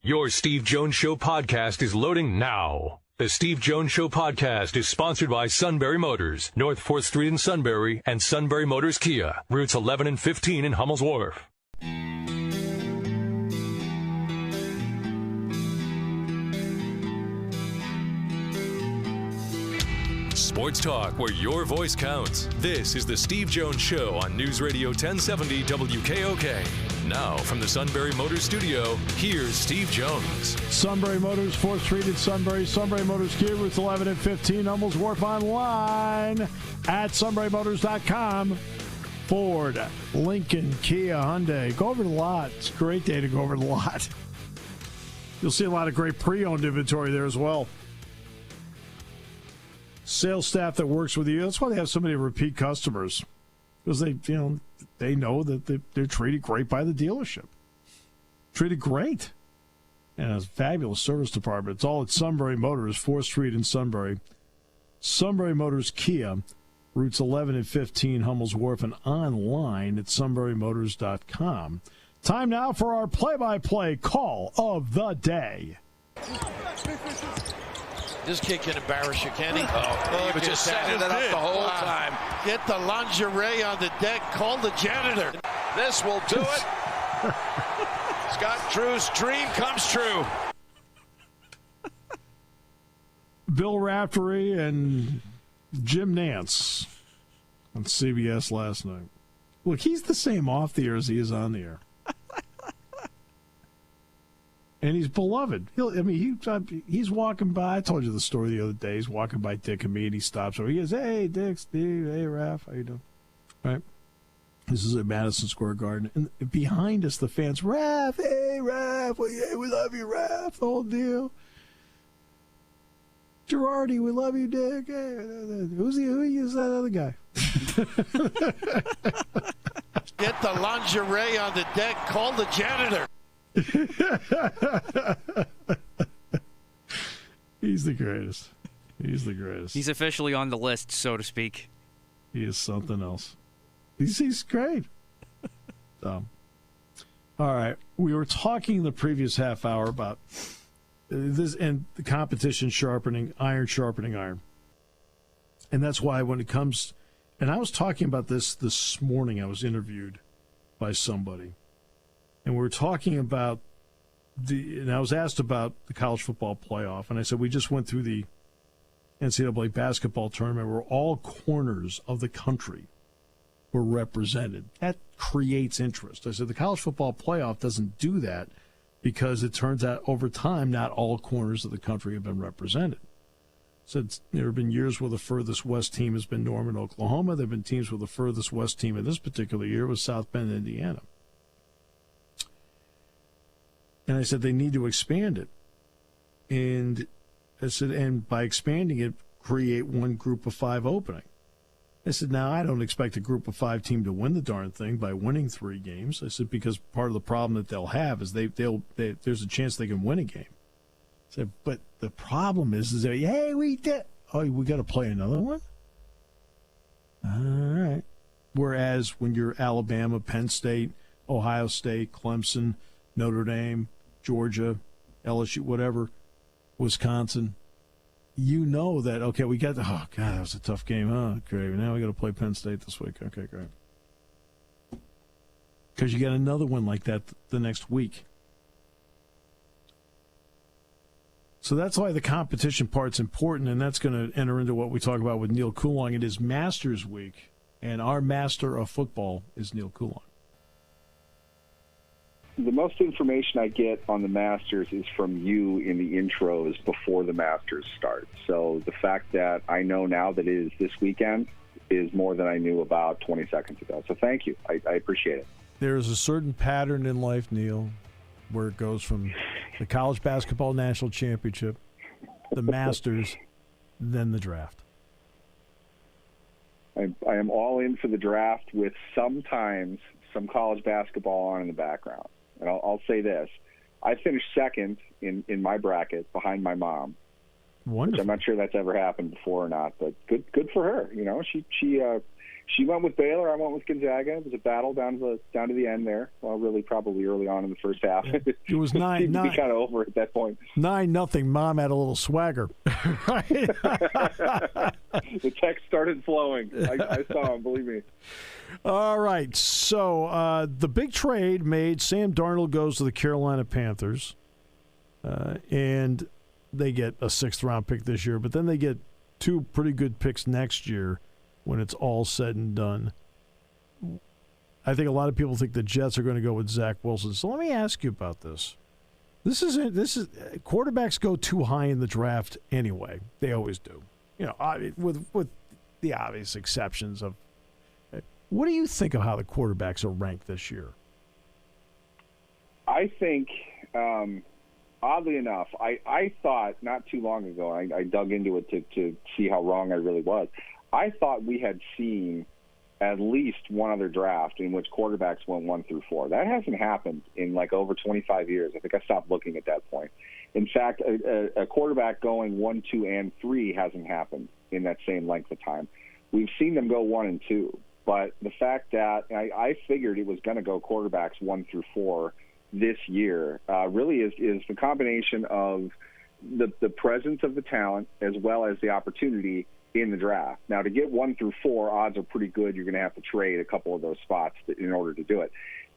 Your Steve Jones Show podcast is loading now. The Steve Jones Show podcast is sponsored by Sunbury Motors, North 4th Street in Sunbury, and Sunbury Motors Kia, routes 11 and 15 in Hummel's Wharf. Sports talk where your voice counts. This is the Steve Jones Show on News Radio 1070 WKOK. Now from the Sunbury Motors studio, here's Steve Jones. Sunbury Motors, 4th Street in Sunbury. Sunbury Motors Kia, routes 11 and 15. Hummel's Wharf online at sunburymotors.com. Ford, Lincoln, Kia, Hyundai. Go over the lot. It's a great day to go over the lot. You'll see a lot of great pre-owned inventory there as well. Sales staff that works with you. That's why they have so many repeat customers, because they know that they're treated great by the dealership. Treated great. And a fabulous service department. It's all at Sunbury Motors, 4th Street in Sunbury. Sunbury Motors Kia, routes 11 and 15, Hummel's Wharf, and online at sunburymotors.com. Time now for our play-by-play call of the day. This kid can embarrass you, can he? He was just setting it up the whole time. Get the lingerie on the deck. Call the janitor. This will do it. Scott Drew's dream comes true. Bill Raftery and Jim Nantz on CBS last night. Look, he's the same off the air as he is on the air. And he's beloved. He's walking by. I told you the story the other day. He's walking by Dick and me, and he stops over. He goes, "Hey, Dick, Steve, hey, Raph, how you doing?" Right? This is at Madison Square Garden. And behind us, the fans, "Raph, hey, Raph, we love you, Raph," the whole deal. Girardi, we love you, Dick. Hey, who is that other guy? Get the lingerie on the deck. Call the janitor. He's the greatest. He's the greatest. He's officially on the list, so to speak. He is something else. He's great. All right. We were talking the previous half hour about this and the competition sharpening iron. And that's why when it comes, and I was talking about this morning, I was interviewed by somebody. And we were talking about and I was asked about the college football playoff, and I said we just went through the NCAA basketball tournament where all corners of the country were represented. That creates interest. I said the college football playoff doesn't do that because it turns out over time not all corners of the country have been represented. So there have been years where the furthest west team has been Norman, Oklahoma. There have been teams where the furthest west team in this particular year was South Bend, Indiana. And I said, they need to expand it. And I said, and by expanding it, create one group of 5 opening. I said, now I don't expect a group of 5 team to win the darn thing by winning 3 games. I said, because part of the problem that they'll have is there's a chance they can win a game. I said, but the problem is that, hey, we got to play another one? All right. Whereas when you're Alabama, Penn State, Ohio State, Clemson, Notre Dame, Georgia, LSU, whatever, Wisconsin, you know that, okay, we got oh, God, that was a tough game. Oh, great. Now we got to play Penn State this week. Okay, great. Because you get another one like that the next week. So that's why the competition part's important, and that's going to enter into what we talk about with Neal Coolong. It is Masters Week, and our master of football is Neal Coolong. The most information I get on the Masters is from you in the intros before the Masters start. So the fact that I know now that it is this weekend is more than I knew about 20 seconds ago. So thank you. I appreciate it. There is a certain pattern in life, Neal, where it goes from the college basketball national championship, the Masters, then the draft. I am all in for the draft with sometimes some college basketball on in the background. And I'll say this. I finished second in my bracket behind my mom. Wonderful. Which I'm not sure that's ever happened before or not, but good for her. You know, she went with Baylor. I went with Gonzaga. It was a battle down to the end there. Well, really, probably early on in the first half. It was 9-9. Seemed to be kind of over at that point. 9-0. Mom had a little swagger. Right? The text started flowing. I saw him. Believe me. All right. So the big trade made. Sam Darnold goes to the Carolina Panthers, and they get a 6th-round pick this year. But then they get 2 pretty good picks next year when it's all said and done. I think a lot of people think the Jets are going to go with Zach Wilson. So let me ask you about this. This is quarterbacks go too high in the draft anyway. They always do. You know, with the obvious exceptions of. What do you think of how the quarterbacks are ranked this year? I think, oddly enough, I thought not too long ago, I dug into it to see how wrong I really was. I thought we had seen at least one other draft in which quarterbacks went 1 through 4. That hasn't happened in like over 25 years. I think I stopped looking at that point. In fact, a quarterback going 1, 2, and 3 hasn't happened in that same length of time. We've seen them go 1 and 2. But the fact that I figured it was going to go quarterbacks 1 through 4 this year really is the combination of the presence of the talent as well as the opportunity in the draft. Now, to get 1 through 4, odds are pretty good. You're going to have to trade a couple of those spots in order to do it.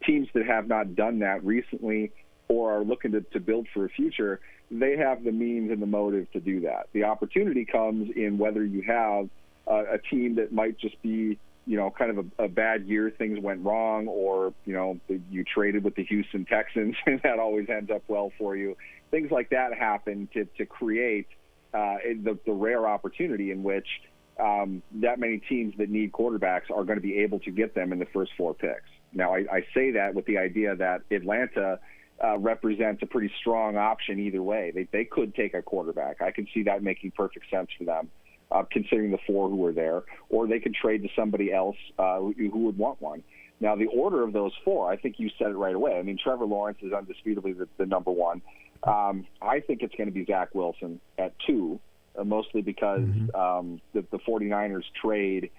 Teams that have not done that recently or are looking to build for a future, they have the means and the motive to do that. The opportunity comes in whether you have a team that might just be, you know, kind of a bad year, things went wrong, or, you know, you traded with the Houston Texans, and that always ends up well for you. Things like that happen to create the rare opportunity in which that many teams that need quarterbacks are going to be able to get them in the first 4 picks. Now, I say that with the idea that Atlanta represents a pretty strong option either way. They could take a quarterback. I can see that making perfect sense for them. Considering the 4 who are there, or they could trade to somebody else who would want one. Now, the order of those 4, I think you said it right away. I mean, Trevor Lawrence is undisputably the number 1. I think it's going to be Zach Wilson at 2, mostly because the 49ers trade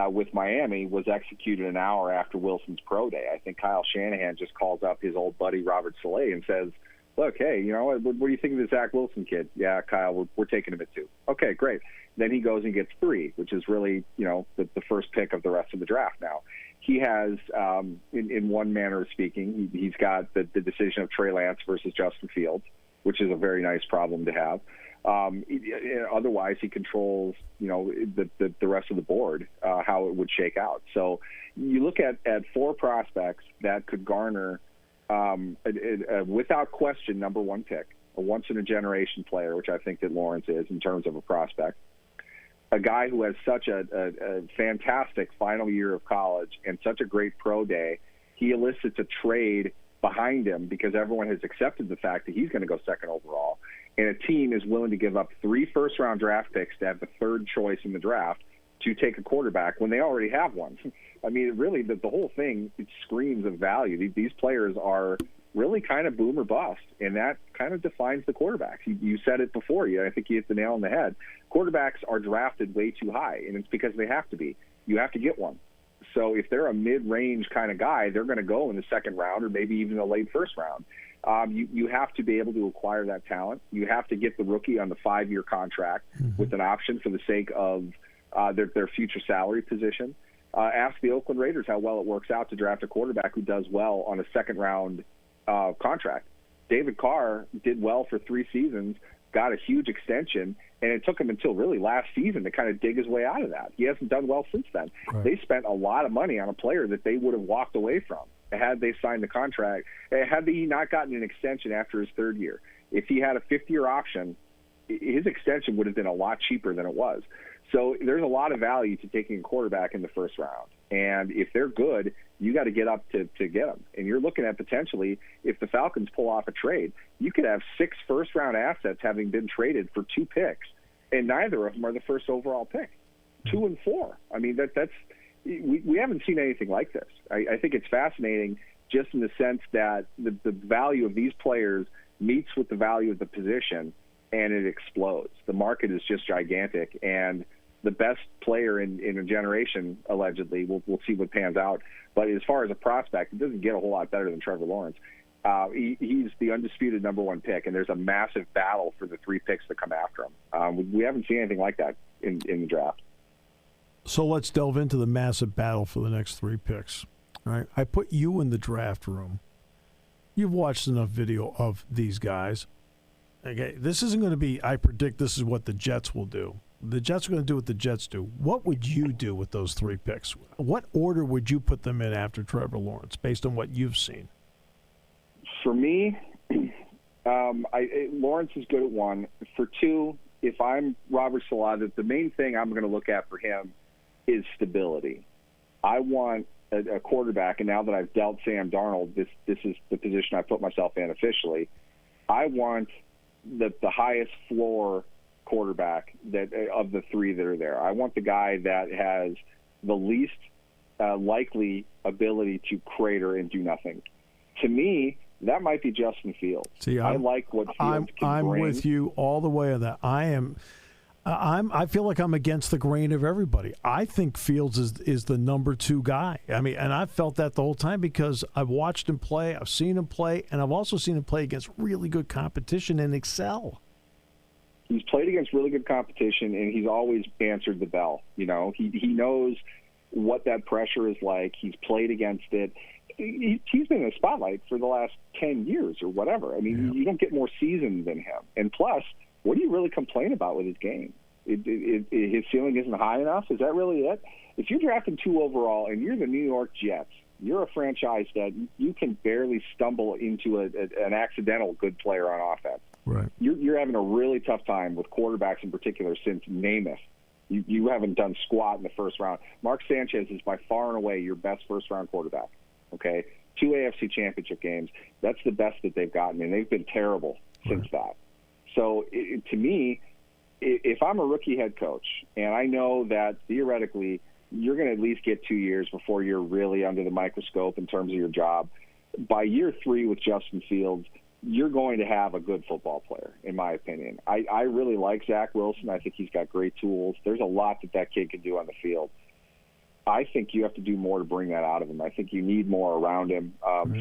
with Miami was executed an hour after Wilson's pro day. I think Kyle Shanahan just calls up his old buddy Robert Saleh and says, look, hey, you know, what do you think of the Zach Wilson kid? Yeah, Kyle, we're taking him at 2. Okay, great. Then he goes and gets 3, which is really, you know, the first pick of the rest of the draft now. He has, in one manner of speaking, he's got the decision of Trey Lantz versus Justin Fields, which is a very nice problem to have. Otherwise, he controls, you know, the rest of the board, how it would shake out. So you look at 4 prospects that could garner, without question, number 1 pick, a once-in-a-generation player, which I think that Lawrence is in terms of a prospect, a guy who has such a fantastic final year of college and such a great pro day. He elicits a trade behind him because everyone has accepted the fact that he's going to go 2nd overall, and a team is willing to give up 3 first-round draft picks to have the 3rd choice in the draft to take a quarterback when they already have one. I mean, really, the whole thing, it screams of value. These players are really kind of boom or bust, and that kind of defines the quarterbacks. You said it before. I think you hit the nail on the head. Quarterbacks are drafted way too high, and it's because they have to be. You have to get one. So if they're a mid-range kind of guy, they're going to go in the 2nd round or maybe even the late 1st round. You have to be able to acquire that talent. You have to get the rookie on the 5-year contract with an option for the sake of their future salary position. Ask the Oakland Raiders how well it works out to draft a quarterback who does well on a 2nd-round contract. David Carr did well for 3 seasons, got a huge extension, and it took him until really last season to kind of dig his way out of that. He hasn't done well since then. Right. They spent a lot of money on a player that they would have walked away from had they signed the contract, had he not gotten an extension after his 3rd year. If he had a 5th-year option, his extension would have been a lot cheaper than it was. So there's a lot of value to taking a quarterback in the 1st round. And if they're good, you got to get up to get them. And you're looking at potentially, if the Falcons pull off a trade, you could have 6 first-round assets having been traded for 2 picks, and neither of them are the 1st overall pick. 2 and 4. I mean, that's we haven't seen anything like this. I think it's fascinating just in the sense that the value of these players meets with the value of the position, and it explodes. The market is just gigantic, and the best player in a generation, allegedly, we'll see what pans out. But as far as a prospect, it doesn't get a whole lot better than Trevor Lawrence. He's the undisputed number one pick, and there's a massive battle for the 3 picks that come after him. We haven't seen anything like that in the draft. So let's delve into the massive battle for the next 3 picks. All right, I put you in the draft room. You've watched enough video of these guys. Okay, this isn't going to be, I predict this is what the Jets will do. The Jets are going to do what the Jets do. What would you do with those 3 picks? What order would you put them in after Trevor Lawrence, based on what you've seen? For me, Lawrence is good at 1. For 2, if I'm Robert Saleh, the main thing I'm going to look at for him is stability. I want a quarterback, and now that I've dealt Sam Darnold, this is the position I put myself in officially. I want the highest floor quarterback that of the 3 that are there. I want the guy that has the least likely ability to crater and do nothing. To me, that might be Justin Fields. See, I like what Fields can bring. I'm with you all the way on that. I feel like I'm against the grain of everybody. I think Fields is the number 2 guy. I mean, and I've felt that the whole time because I've watched him play, I've seen him play, and I've also seen him play against really good competition and excel. He's played against really good competition, and he's always answered the bell. You know, he knows what that pressure is like. He's played against it. He's been in the spotlight for the last 10 years or whatever. I mean, You don't get more seasoned than him. And plus, what do you really complain about with his game? His ceiling isn't high enough? Is that really it? If you're drafting 2 overall and you're the New York Jets, you're a franchise that you can barely stumble into an accidental good player on offense. Right. You're having a really tough time with quarterbacks in particular since Namath. You haven't done squat in the first round. Mark Sanchez is by far and away your best first-round quarterback. Okay, 2 AFC championship games. That's the best that they've gotten, and they've been terrible since that. So to me, if I'm a rookie head coach, and I know that theoretically you're going to at least get 2 years before you're really under the microscope in terms of your job, by year 3 with Justin Fields, you're going to have a good football player, in my opinion. I really like Zach Wilson. I think he's got great tools. There's a lot that kid can do on the field. I think you have to do more to bring that out of him. I think you need more around him.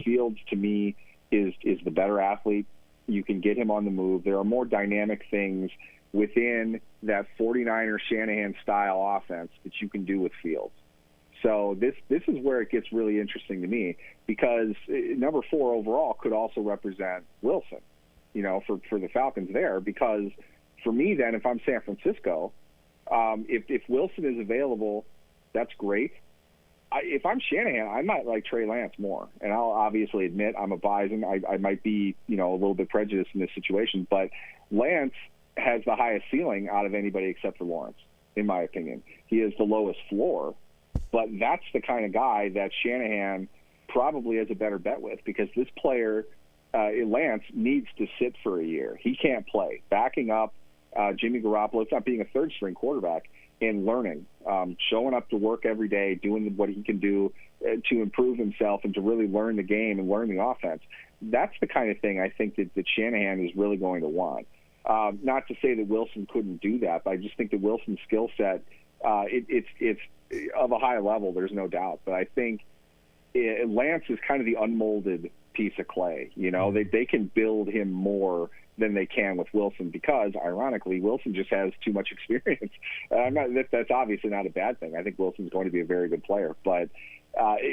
Fields, to me, is the better athlete. You can get him on the move. There are more dynamic things within that 49er Shanahan-style offense that you can do with Fields. So this is where it gets really interesting to me because number 4 overall could also represent Wilson, for the Falcons there. Because for me then, if I'm San Francisco, if Wilson is available, that's great. If I'm Shanahan, I might like Trey Lantz more. And I'll obviously admit I'm a Bison. I might be, a little bit prejudiced in this situation. But Lantz has the highest ceiling out of anybody except for Lawrence, in my opinion. He has the lowest floor. But that's the kind of guy that Shanahan probably has a better bet with because this player, Lance, needs to sit for a year. He can't play. Backing up Jimmy Garoppolo, it's not being a third-string quarterback, and learning, showing up to work every day, doing what he can do to improve himself and to really learn the game and learn the offense. That's the kind of thing I think that Shanahan is really going to want. Not to say that Wilson couldn't do that, but I just think that Wilson's skill set, it's of a high level, there's no doubt. But I think Lance is kind of the unmolded piece of clay. They can build him more than they can with Wilson because, ironically, Wilson just has too much experience. That's obviously not a bad thing. I think Wilson's going to be a very good player. But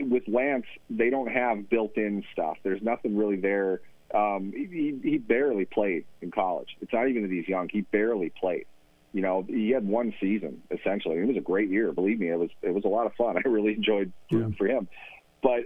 with Lance, they don't have built-in stuff. There's nothing really there. He barely played in college. It's not even that he's young. He barely played. He had 1 season, essentially. It was a great year. Believe me, it was a lot of fun. I really enjoyed rooting for him. But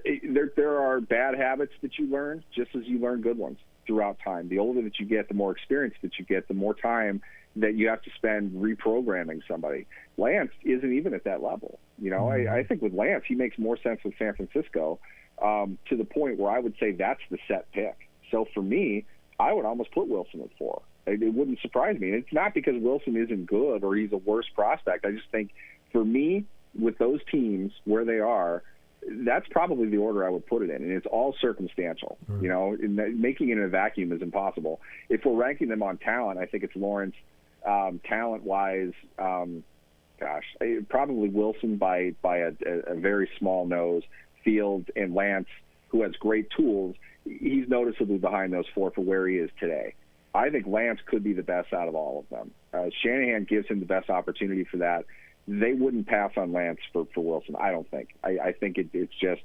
there are bad habits that you learn just as you learn good ones throughout time. The older that you get, the more experience that you get, the more time that you have to spend reprogramming somebody. Lance isn't even at that level. I think with Lance, he makes more sense with San Francisco to the point where I would say that's the set pick. So for me, I would almost put Wilson at 4. It wouldn't surprise me. And it's not because Wilson isn't good or he's a worse prospect. I just think for me, with those teams where they are, that's probably the order I would put it in, and it's all circumstantial. Making it in a vacuum is impossible. If we're ranking them on talent, I think it's Lawrence. Talent-wise, probably Wilson by a very small nose. Fields and Lance, who has great tools, he's noticeably behind those four for where he is today. I think Lance could be the best out of all of them. Shanahan gives him the best opportunity for that. They wouldn't pass on Lance for Wilson, I don't think. I think it's just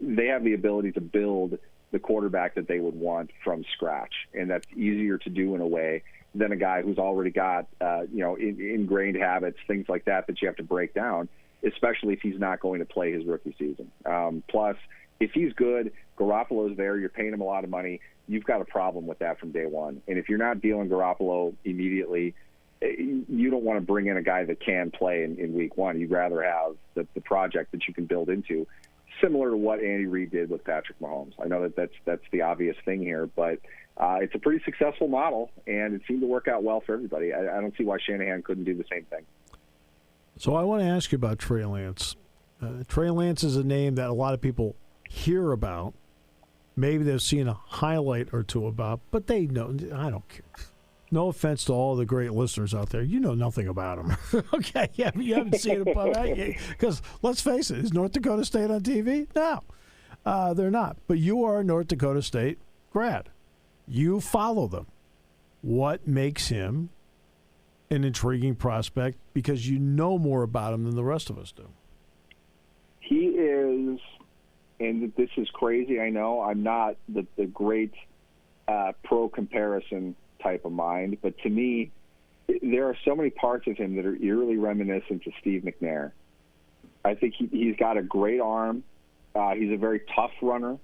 they have the ability to build the quarterback that they would want from scratch, and that's easier to do in a way than a guy who's already got ingrained habits, things like that you have to break down, especially if he's not going to play his rookie season. Plus, if he's good, Garoppolo's there, you're paying him a lot of money, you've got a problem with that from day one. And if you're not dealing Garoppolo immediately, you don't want to bring in a guy that can play in week one. You'd rather have the project that you can build into, similar to what Andy Reid did with Patrick Mahomes. I know that's the obvious thing here, but it's a pretty successful model, and it seemed to work out well for everybody. I don't see why Shanahan couldn't do the same thing. So I want to ask you about Trey Lantz. Trey Lantz is a name that a lot of people hear about. Maybe they've seen a highlight or two about, but they know. I don't care. No offense to all the great listeners out there. You know nothing about him. Okay, you haven't seen it. Because let's face it, is North Dakota State on TV? No, they're not. But you are a North Dakota State grad. You follow them. What makes him an intriguing prospect? Because you know more about him than the rest of us do. He is, and this is crazy, I know. I'm not the great pro comparison type of mind, but to me, there are so many parts of him that are eerily reminiscent to Steve McNair. I think he's got a great arm. He's a very tough runner.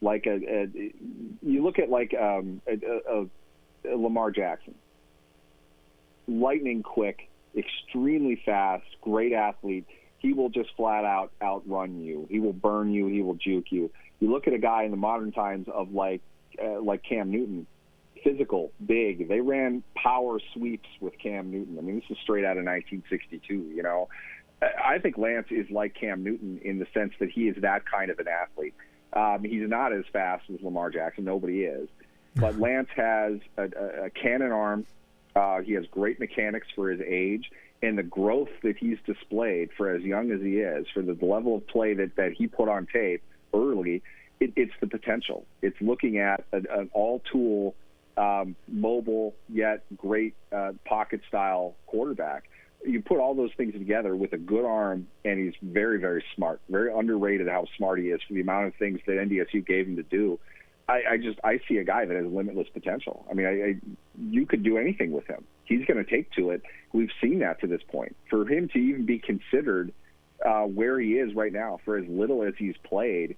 You look at a Lamar Jackson, lightning quick, extremely fast, great athlete. He will just flat out outrun you. He will burn you. He will juke you. You look at a guy in the modern times of like Cam Newton, physical, big. They ran power sweeps with Cam Newton. I mean, this is straight out of 1962. I think Lance is like Cam Newton in the sense that he is that kind of an athlete. He's not as fast as Lamar Jackson. Nobody is. But Lance has a cannon arm. He has great mechanics for his age. And the growth that he's displayed for as young as he is, for the level of play that he put on tape early, it's the potential. It's looking at an all-tool, mobile, yet great pocket-style quarterback. You put all those things together with a good arm, and he's very, very smart, very underrated how smart he is for the amount of things that NDSU gave him to do. I see a guy that has limitless potential. I mean, you could do anything with him. He's going to take to it. We've seen that to this point. For him to even be considered where he is right now, for as little as he's played,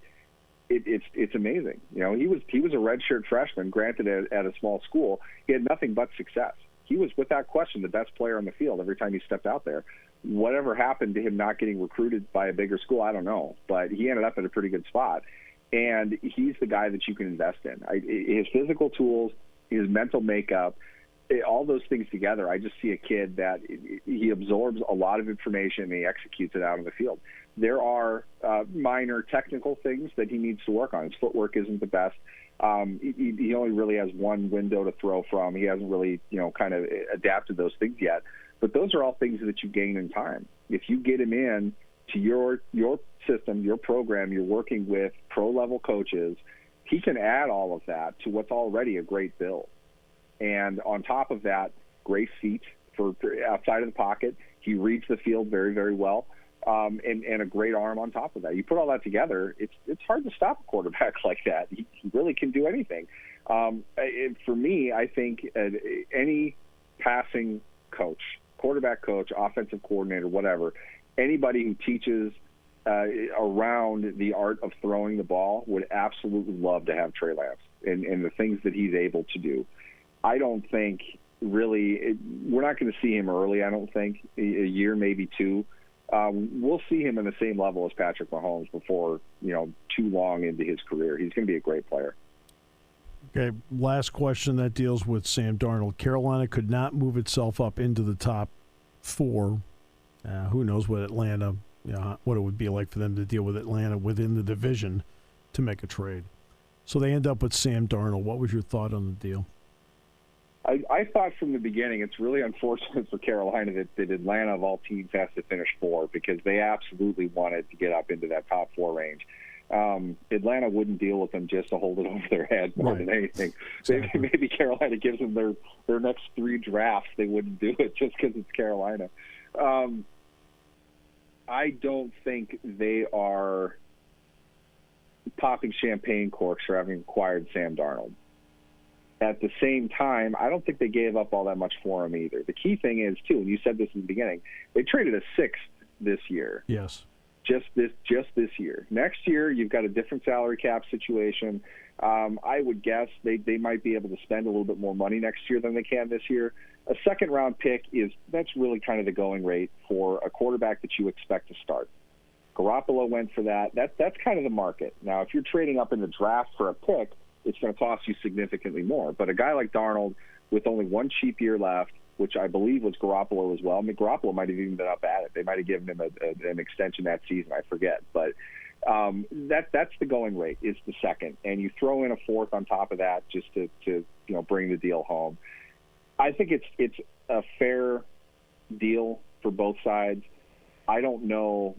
it's amazing. He was a redshirt freshman, granted at a small school. He had nothing but success. He was, without question, the best player on the field every time he stepped out there. Whatever happened to him not getting recruited by a bigger school, I don't know. But he ended up at a pretty good spot. And he's the guy that you can invest in. His physical tools, his mental makeup, all those things together, I just see a kid that he absorbs a lot of information and he executes it out on the field. There are minor technical things that he needs to work on. His footwork isn't the best. He only really has one window to throw from. He hasn't really, kind of adapted those things yet. But those are all things that you gain in time. If you get him in to your system, your program, you're working with pro-level coaches, he can add all of that to what's already a great build. And on top of that, great feet for outside of the pocket. He reads the field very, very well, and a great arm on top of that. You put all that together, it's hard to stop a quarterback like that. He really can do anything. For me, I think any passing coach, quarterback coach, offensive coordinator, whatever, anybody who teaches around the art of throwing the ball would absolutely love to have Trey Lantz and the things that he's able to do. I don't think really we're not going to see him early. I don't think a year, maybe two. We'll see him in the same level as Patrick Mahomes before too long into his career. He's going to be a great player. Okay, last question that deals with Sam Darnold. Carolina could not move itself up into the top four. Who knows what Atlanta what it would be like for them to deal with Atlanta within the division to make a trade. So they end up with Sam Darnold. What was your thought on the deal? I thought from the beginning it's really unfortunate for Carolina that Atlanta, of all teams, has to finish 4 because they absolutely wanted to get up into that top 4 range. Atlanta wouldn't deal with them just to hold it over their head more than anything. Exactly. Maybe Carolina gives them their next 3 drafts. They wouldn't do it just because it's Carolina. I don't think they are popping champagne corks for having acquired Sam Darnold. At the same time, I don't think they gave up all that much for him either. The key thing is, too, and you said this in the beginning, they traded a 6th this year. Yes. Just this year. Next year, you've got a different salary cap situation. I would guess they might be able to spend a little bit more money next year than they can this year. A second-round pick that's really kind of the going rate for a quarterback that you expect to start. Garoppolo went for that. That's kind of the market. Now, if you're trading up in the draft for a pick, it's going to cost you significantly more. But a guy like Darnold with only 1 cheap year left, which I believe was Garoppolo as well. I mean, Garoppolo might have even been up at it. They might have given him an extension that season. I forget. But that's the going rate is the second. And you throw in a 4th on top of that just to bring the deal home. I think it's a fair deal for both sides. I don't know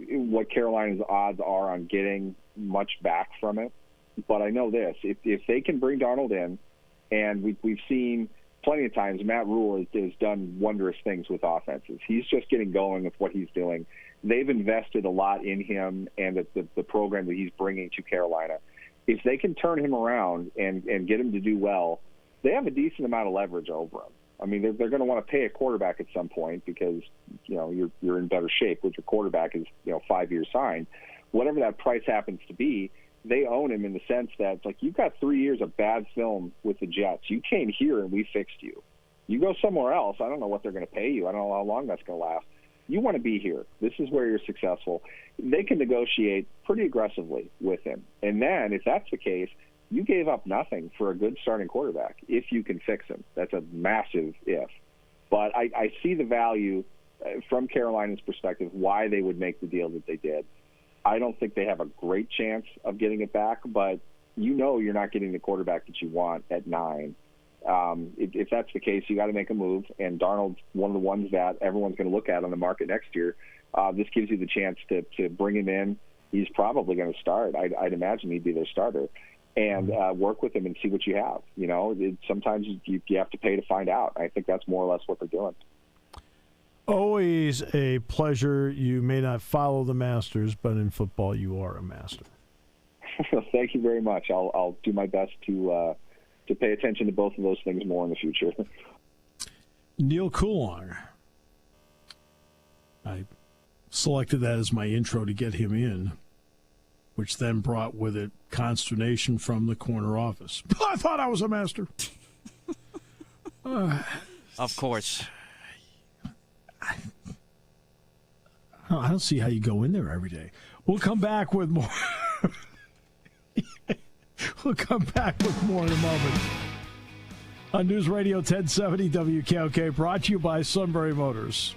what Carolina's odds are on getting much back from it. But I know this: if they can bring Darnold in, and we've seen plenty of times Matt Rule has done wondrous things with offenses. He's just getting going with what he's doing. They've invested a lot in him and the program that he's bringing to Carolina. If they can turn him around and get him to do well, they have a decent amount of leverage over him. I mean, they're going to want to pay a quarterback at some point because you're in better shape with your quarterback is 5 years signed. Whatever that price happens to be, they own him in the sense that it's like you've got 3 years of bad film with the Jets. You came here and we fixed you. You go somewhere else, I don't know what they're going to pay you. I don't know how long that's going to last. You want to be here. This is where you're successful. They can negotiate pretty aggressively with him. And then if that's the case, you gave up nothing for a good starting quarterback if you can fix him. That's a massive if. But I see the value from Carolina's perspective, why they would make the deal that they did. I don't think they have a great chance of getting it back, but you're not getting the quarterback that you want at 9. If that's the case, you got to make a move, and Darnold's one of the ones that everyone's going to look at on the market next year. This gives you the chance to bring him in. He's probably going to start. I'd imagine he'd be their starter, and work with him and see what you have. Sometimes you have to pay to find out. I think that's more or less what they're doing. Always a pleasure. You may not follow the Masters, but in football, you are a master. Thank you very much. I'll do my best to pay attention to both of those things more in the future. Neal Coolong. I selected that as my intro to get him in, which then brought with it consternation from the corner office. I thought I was a master. Of course. I don't see how you go in there every day. We'll come back with more. We'll come back with more in a moment. On News Radio 1070 WKOK, brought to you by Sunbury Motors.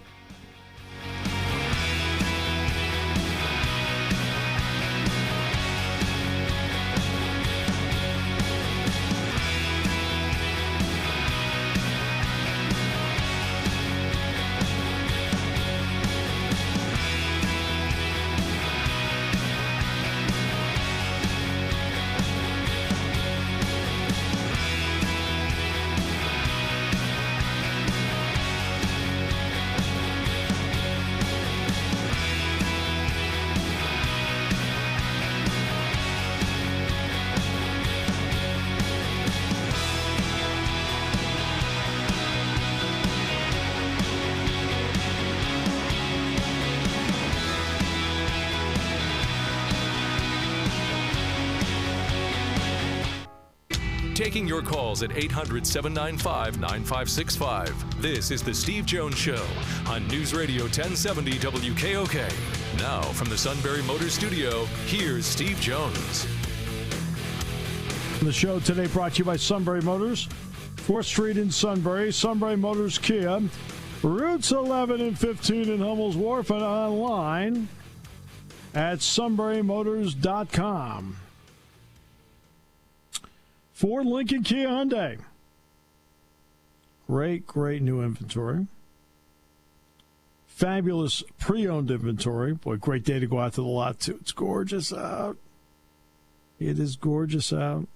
Taking your calls at 800-795-9565. This is The Steve Jones Show on News Radio 1070 WKOK. Now, from the Sunbury Motors Studio, here's Steve Jones. The show today brought to you by Sunbury Motors, 4th Street in Sunbury. Sunbury Motors Kia Routes 11 and 15 in Hummel's Wharf and online at sunburymotors.com. Ford, Lincoln, Kia, Hyundai. Great new inventory. Fabulous pre-owned inventory. Boy, great day to go out to the lot, too. It's gorgeous out. It is gorgeous out.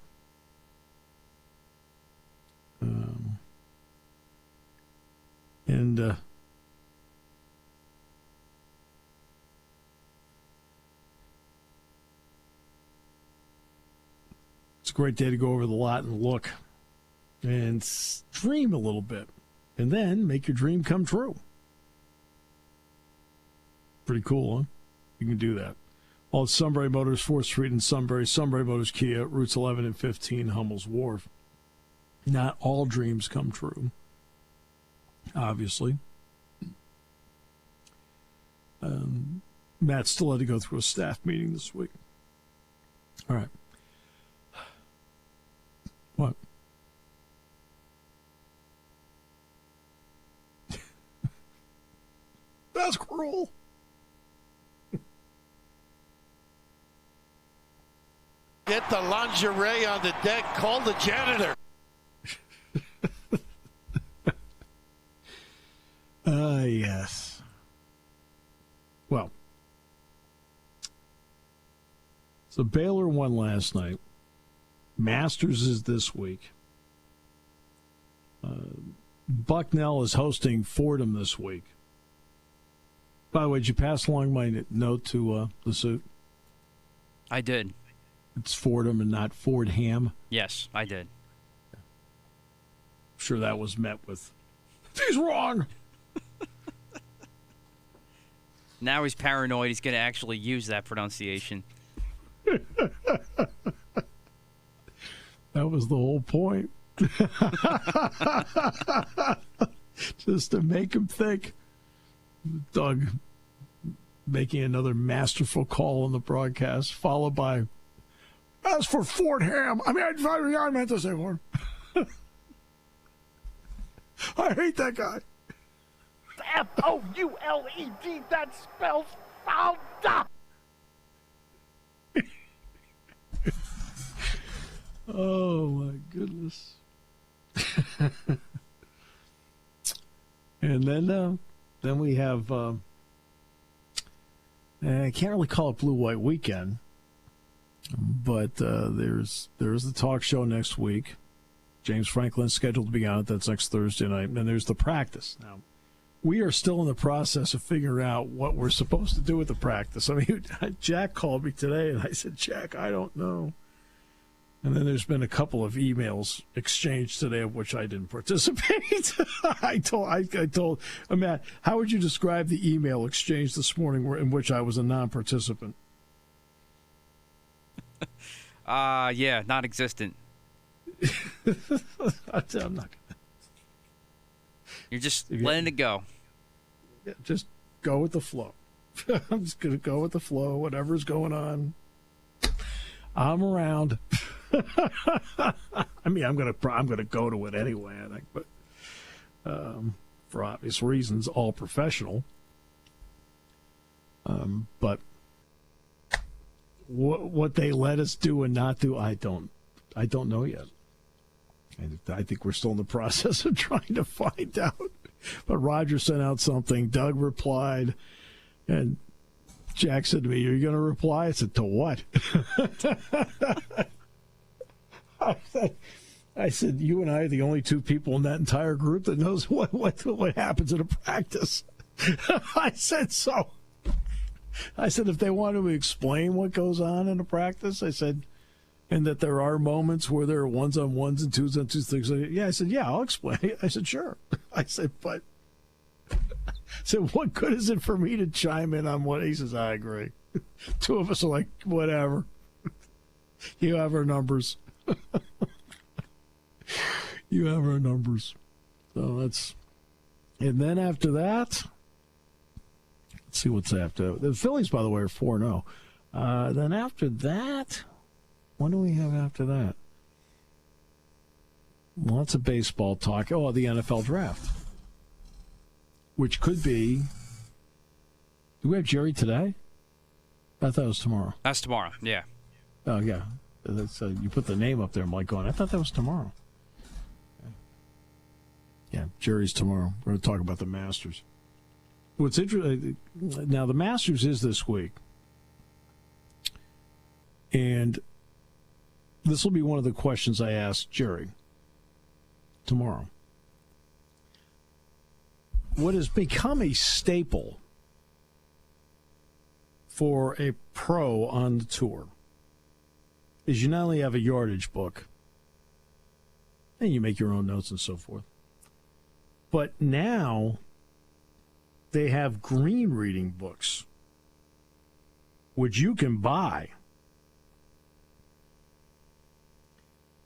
It's a great day to go over the lot and look and dream a little bit and then make your dream come true. Pretty cool, huh? You can do that. All at Sunbury Motors, 4th Street in Sunbury. Sunbury Motors Kia, routes 11 and 15, Hummel's Wharf. Not all dreams come true, obviously. Matt still had to go through a staff meeting this week. All right. What? That's cruel. Get the lingerie on the deck. Call the janitor. Yes. Well, so Baylor won last night. Masters is this week. Bucknell is hosting Fordham this week. By the way, did you pass along my note to the suit? I did. It's Fordham and not Fordham. Yes, I did. I'm sure that was met with, he's wrong. Now he's paranoid. He's going to actually use that pronunciation. That was the whole point. Just to make him think. Doug making another masterful call on the broadcast, followed by, as for Fordham, I meant to say Ford. I hate that guy. Fouled, that spells fouled up. Oh, my goodness. And then we have, I can't really call it Blue-White Weekend, but there's the talk show next week. James Franklin's scheduled to be on it. That's next Thursday night. And there's the practice. Now, we are still in the process of figuring out what we're supposed to do with the practice. I mean, Jack called me today, and I said, Jack, I don't know. And then there's been a couple of emails exchanged today of which I didn't participate. I told Matt, how would you describe the email exchange this morning in which I was a non-participant? Yeah, non-existent. I'm not. You're just letting it go. Yeah, just go with the flow. I'm just going to go with the flow. Whatever's going on, I'm around. I mean, I'm gonna go to it anyway, I think, but for obvious reasons, all professional. But what they let us do and not do, I don't know yet. I think we're still in the process of trying to find out. But Roger sent out something. Doug replied, and Jack said to me, "Are you going to reply?" I said, "To what?" I said, "You and I are the only two people in that entire group that knows what happens in a practice." I said, "So." I said, "If they want to explain what goes on in a practice," I said, "and that there are moments where there are ones on ones and twos on twos things." Yeah, I said, "Yeah, I'll explain." I said, "Sure." I said, "But," I said, "What good is it for me to chime in on what?" He says, "I agree." Two of us are like, "Whatever." You have our numbers. You have our numbers. So that's, and then after that, let's see what's after. The Phillies, by the way, are 4-0. Then after that, what do we have after that? Lots of baseball talk. Oh, the NFL draft. which could be. Do we have Jerry today? I thought it was tomorrow. That's tomorrow, yeah. Oh, yeah. That's, you put the name up there. I'm like going, I thought that was tomorrow. Yeah, Jerry's tomorrow. We're going to talk about the Masters. What's interesting, now the Masters is this week. And this will be one of the questions I ask Jerry tomorrow. What has become a staple for a pro on the tour is you not only have a yardage book, and you make your own notes and so forth, but now they have green reading books, which you can buy.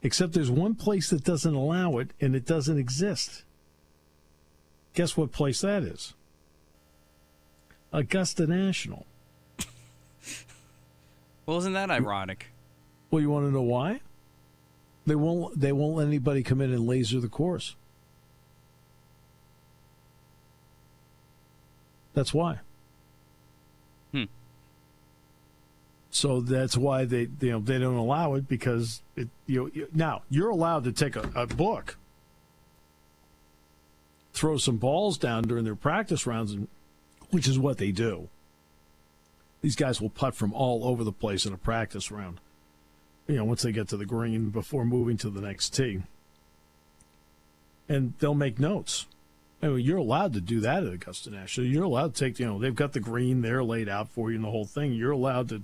Except there's one place that doesn't allow it, and it doesn't exist. Guess what place that is? Augusta National. Well, isn't that ironic? Well, you want to know why? They won't let anybody come in and laser the course. That's why. So that's why they don't allow it, because now you're allowed to take a book, throw some balls down during their practice rounds, which is what they do. These guys will putt from all over the place in a practice round. Once they get to the green before moving to the next tee, and they'll make notes. I mean, you're allowed to do that at Augusta National. You're allowed to take, they've got the green there laid out for you and the whole thing. You're allowed to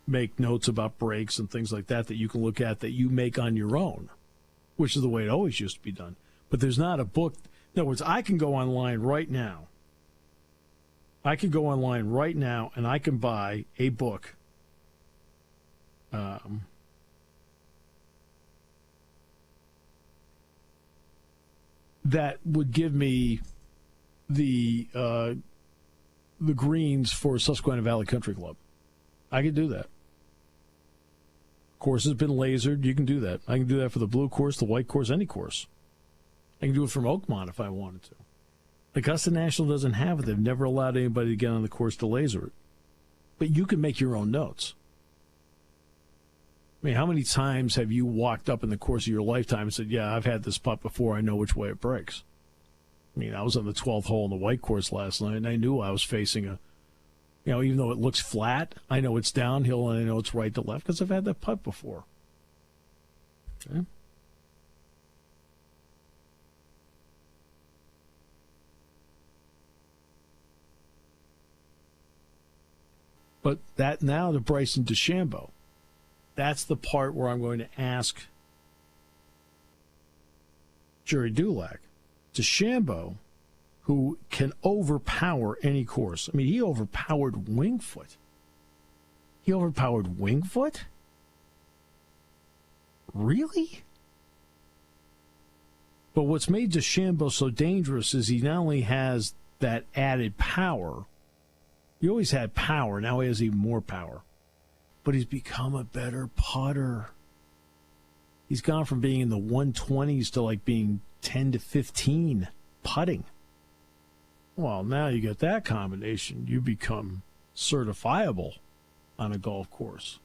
make notes about breaks and things like that you can look at that you make on your own, which is the way it always used to be done. But there's not a book. In other words, I can go online right now. And I can buy a book that would give me the greens for Susquehanna Valley Country Club. I can do that. Course has been lasered. You can do that. I can do that for the blue course, the white course, any course. I can do it from Oakmont if I wanted to. Augusta National doesn't have it. They've never allowed anybody to get on the course to laser it. But you can make your own notes. I mean, how many times have you walked up in the course of your lifetime and said, yeah, I've had this putt before. I know which way it breaks. I mean, I was on the 12th hole in the white course last night, and I knew I was facing even though it looks flat, I know it's downhill and I know it's right to left because I've had that putt before. Okay. But that now to Bryson DeChambeau, that's the part where I'm going to ask Jerry Dulac. DeChambeau, who can overpower any course. I mean, he overpowered Wingfoot. Really? But what's made DeChambeau so dangerous is he not only has that added power. He always had power. Now he has even more power. But he's become a better putter. He's gone from being in the 120s to like being 10 to 15 putting. Well, now you get that combination. You become certifiable on a golf course.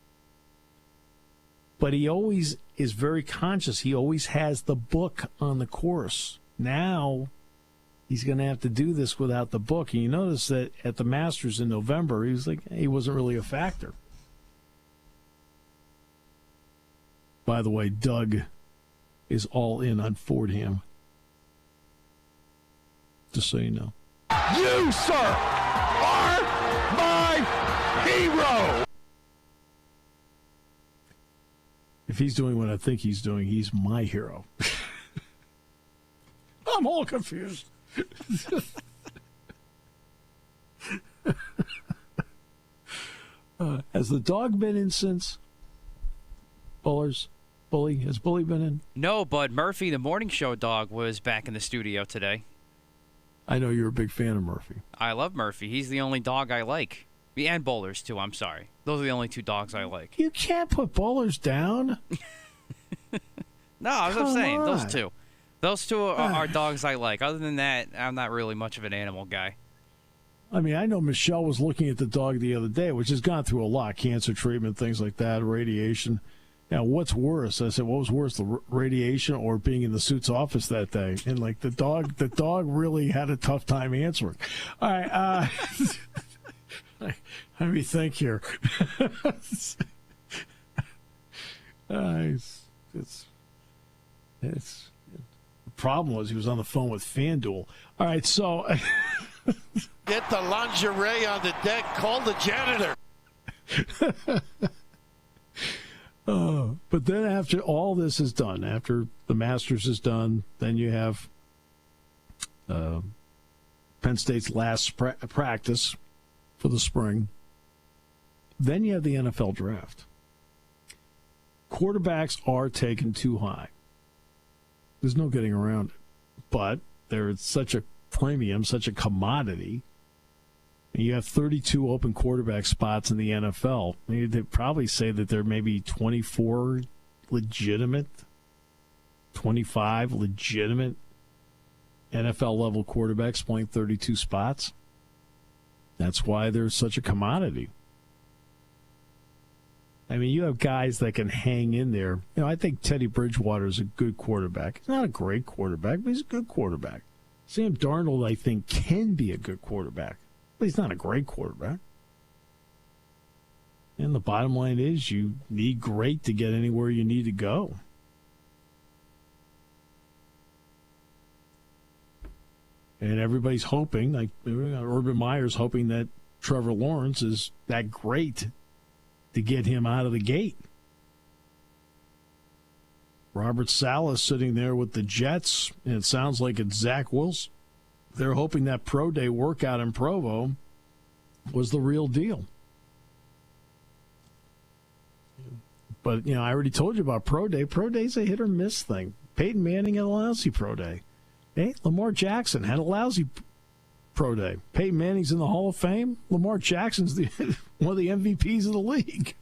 But he always is very conscious. He always has the book on the course. Now he's going to have to do this without the book. And you notice that at the Masters in November, he wasn't really a factor. By the way, Doug is all in on Fordham. Just so you know. You, sir, are my hero. If he's doing what I think he's doing, he's my hero. I'm all confused. Has the dog been in since? Has Bully been in? No, but Murphy, the morning show dog, was back in the studio today. I know you're a big fan of Murphy. I love Murphy. He's the only dog I like. And Bowlers, too. I'm sorry. Those are the only two dogs I like. You can't put Bowlers down. No, I was saying, on. those two. Those two are dogs I like. Other than that, I'm not really much of an animal guy. I mean, I know Michelle was looking at the dog the other day, which has gone through a lot, cancer treatment, things like that, radiation. Now, what's worse? I said, what was worse, the radiation or being in the suit's office that day? And, like, the dog really had a tough time answering. All right. Let me think here. It's the problem was he was on the phone with FanDuel. All right, so Get the lingerie on the deck. Call the janitor. But then after all this is done, after the Masters is done, then you have Penn State's last practice for the spring. Then you have the NFL draft. Quarterbacks are taken too high. There's no getting around it. But there's such a premium, such a commodity. And you have 32 open quarterback spots in the NFL. They'd probably say that there may be 24 legitimate, 25 legitimate NFL-level quarterbacks playing 32 spots. That's why there's such a commodity. I mean, you have guys that can hang in there. You know, I think Teddy Bridgewater is a good quarterback. He's not a great quarterback, but he's a good quarterback. Sam Darnold, I think, can be a good quarterback, but he's not a great quarterback. And the bottom line is you need great to get anywhere you need to go. And everybody's hoping, like Urban Meyer's hoping that Trevor Lawrence is that great to get him out of the gate. Robert Saleh sitting there with the Jets, and it sounds like it's Zach Wilson. They're hoping that pro day workout in Provo was the real deal. But, you know, I already told you about pro day. Pro day's a hit or miss thing. Peyton Manning had a lousy pro day. Hey, Lamar Jackson had a lousy pro day. Peyton Manning's in the Hall of Fame. Lamar Jackson's one of the MVPs of the league.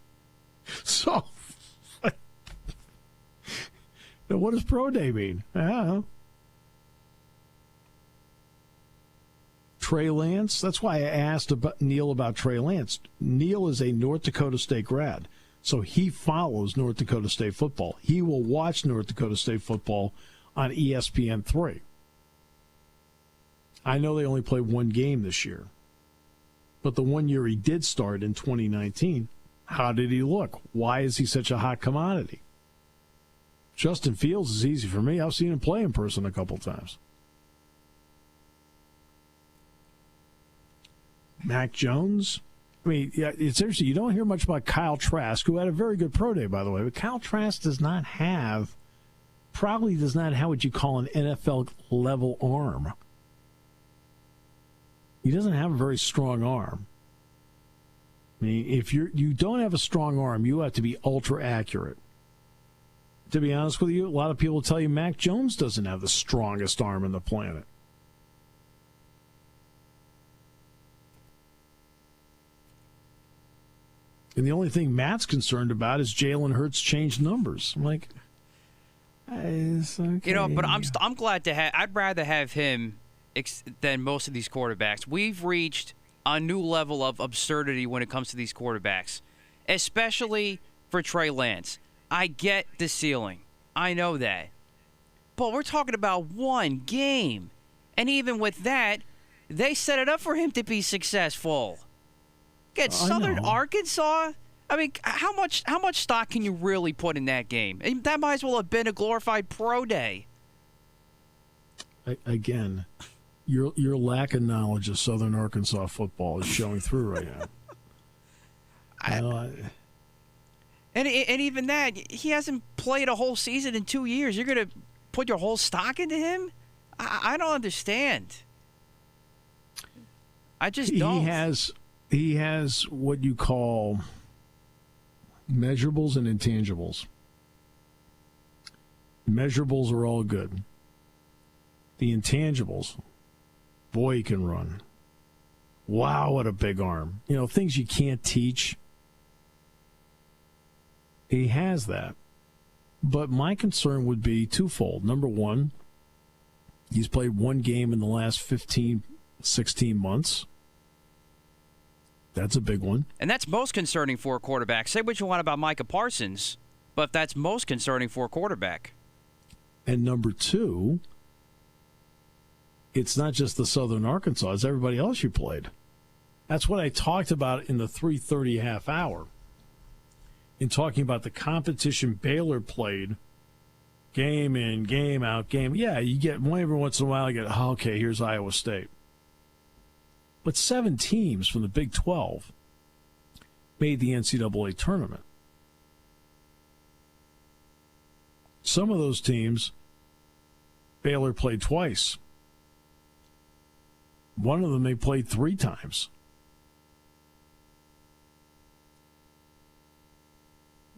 So, what does pro day mean? I don't know. Trey Lantz, that's why I asked Neal about Trey Lantz. Neal is a North Dakota State grad, so he follows North Dakota State football. He will watch North Dakota State football on ESPN3. I know they only played one game this year, but the 1 year he did start in 2019, how did he look? Why is he such a hot commodity? Justin Fields is easy for me. I've seen him play in person a couple times. Mac Jones. I mean, yeah, it's interesting. You don't hear much about Kyle Trask, who had a very good pro day, by the way. But Kyle Trask probably does not have what you call an NFL-level arm. He doesn't have a very strong arm. I mean, if you don't have a strong arm, you have to be ultra accurate. To be honest with you, a lot of people will tell you Mac Jones doesn't have the strongest arm on the planet. And the only thing Matt's concerned about is Jalen Hurts changed numbers. I'm like, it's okay. You know, but I'm glad to have. I'd rather have him than most of these quarterbacks. We've reached a new level of absurdity when it comes to these quarterbacks, especially for Trey Lance. I get the ceiling. I know that. But we're talking about one game. And even with that, they set it up for him to be successful. Get Southern Arkansas. I mean, how much stock can you really put in that game? That might as well have been a glorified pro day. Again, your lack of knowledge of Southern Arkansas football is showing through right now. And even that, he hasn't played a whole season in 2 years. You're going to put your whole stock into him? I don't understand. I just don't. He has what you call measurables and intangibles. Measurables are all good. The intangibles, boy, he can run. Wow, what a big arm. You know, things you can't teach. He has that. But my concern would be twofold. Number one, He's played one game in the last 15, 16 months. That's a big one. And that's most concerning for a quarterback. Say what you want about Micah Parsons, but that's most concerning for a quarterback. And number two, it's not just the Southern Arkansas, it's everybody else you played. That's what I talked about in the 3:30 half hour. In talking about the competition Baylor played, game in, game out, game. Yeah, you get one every once in a while, you get, oh, okay, here's Iowa State. But 7 teams from the Big 12 made the NCAA tournament. Some of those teams, Baylor played twice. One of them they played 3 times.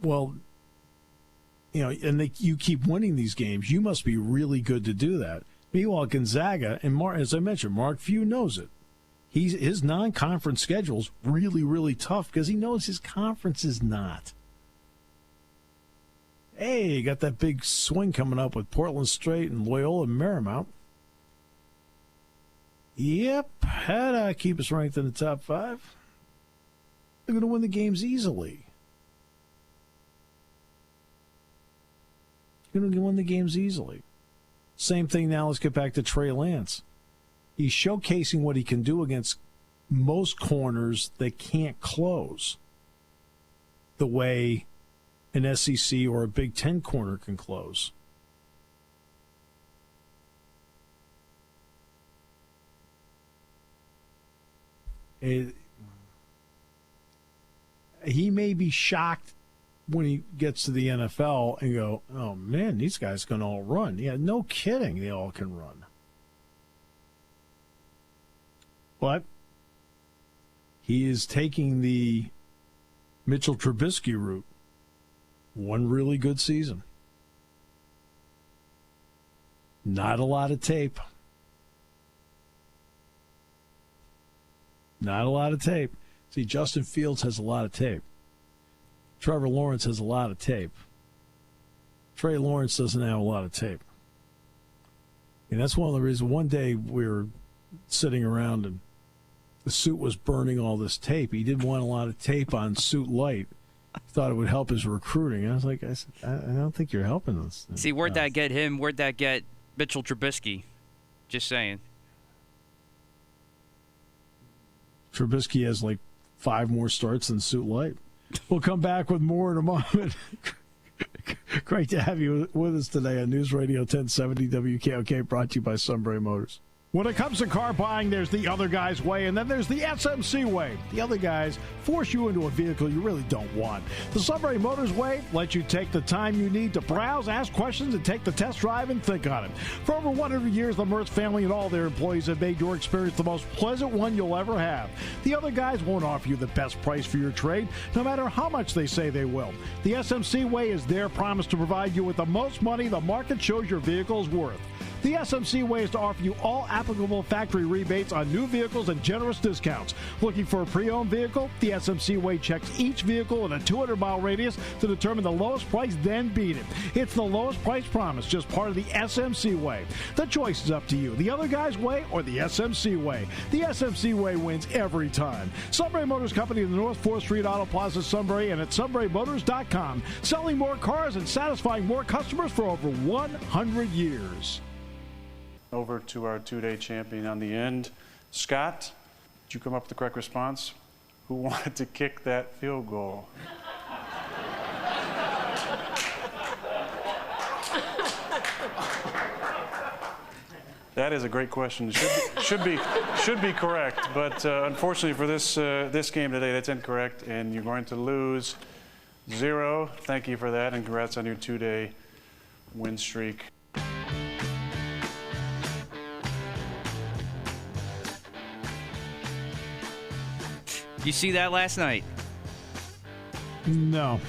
Well, and you keep winning these games. You must be really good to do that. Meanwhile, Gonzaga, and as I mentioned, Mark Few knows it. His non-conference schedule's really, really tough because he knows his conference is not. Hey, you got that big swing coming up with Portland State and Loyola Marymount. Yep, that'll keep us ranked in the top 5. They're going to win the games easily. Going to win the games easily. Same thing now, let's get back to Trey Lantz. He's showcasing what he can do against most corners that can't close the way an SEC or a Big Ten corner can close. He may be shocked when he gets to the NFL and go, oh, man, these guys can all run. Yeah, no kidding, they all can run. But he is taking the Mitchell Trubisky route. One really good season. Not a lot of tape. Not a lot of tape. See, Justin Fields has a lot of tape. Trevor Lawrence has a lot of tape. Trey Lance doesn't have a lot of tape. And that's one of the reasons. One day we were sitting around and the suit was burning all this tape. He didn't want a lot of tape on Suit Light. Thought it would help his recruiting. I was like, I don't think you're helping us. See, where'd that get him? Where'd that get Mitchell Trubisky? Just saying. Trubisky has like 5 more starts than Suit Light. We'll come back with more in a moment. Great to have you with us today on News Radio 1070 WKOK, brought to you by Sunbury Motors. When it comes to car buying, there's the other guy's way, and then there's the SMC way. The other guys force you into a vehicle you really don't want. The Sunbury Motors way lets you take the time you need to browse, ask questions, and take the test drive and think on it. For over 100 years, the Mertz family and all their employees have made your experience the most pleasant one you'll ever have. The other guys won't offer you the best price for your trade, no matter how much they say they will. The SMC way is their promise to provide you with the most money the market shows your vehicle is worth. The SMC way is to offer you all applicable factory rebates on new vehicles and generous discounts. Looking for a pre-owned vehicle? The SMC way checks each vehicle in a 200-mile radius to determine the lowest price, then beat it. It's the lowest price promise, just part of the SMC way. The choice is up to you. The other guy's way or the SMC way. The SMC way wins every time. Sunbury Motors Company in the North 4th Street Auto Plaza, Sunbury, and at sunburymotors.com. Selling more cars and satisfying more customers for over 100 years. Over to our two-day champion on the end. Scott, did you come up with the correct response? Who wanted to kick that field goal? That is a great question. Should be correct, but unfortunately for this game today, that's incorrect, and you're going to lose 0. Thank you for that, and congrats on your 2-day win streak. You see that last night? No.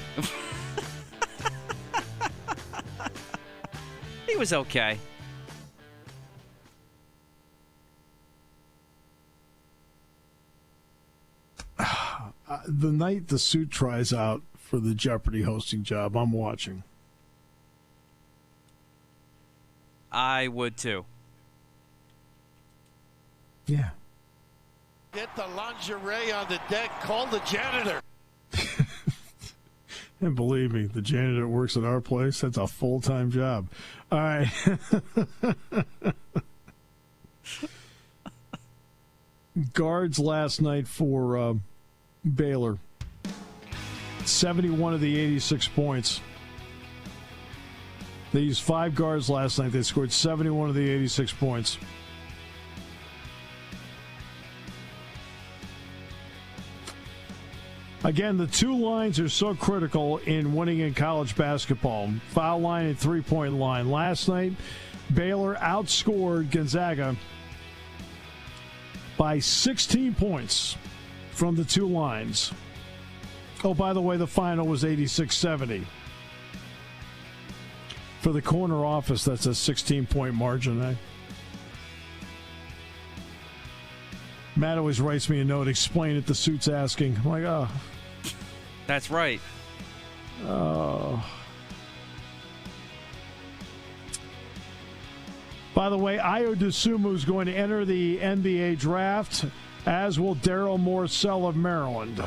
He was okay. The night the suit tries out for the Jeopardy hosting job, I'm watching. I would too. Yeah. Get the lingerie on the deck. Call the janitor. And believe me, the janitor works at our place. That's a full-time job. All right. Guards last night for Baylor. 71 of the 86 points. They used 5 guards last night. They scored 71 of the 86 points. Again, the two lines are so critical in winning in college basketball. Foul line and three-point line. Last night, Baylor outscored Gonzaga by 16 points from the two lines. Oh, by the way, the final was 86-70. For the corner office, that's a 16-point margin, eh? Matt always writes me a note, explain it, the suit's asking. I'm like, oh. That's right. Oh. By the way, Ayo Dosunmu is going to enter the NBA draft, as will Daryl Morcell of Maryland.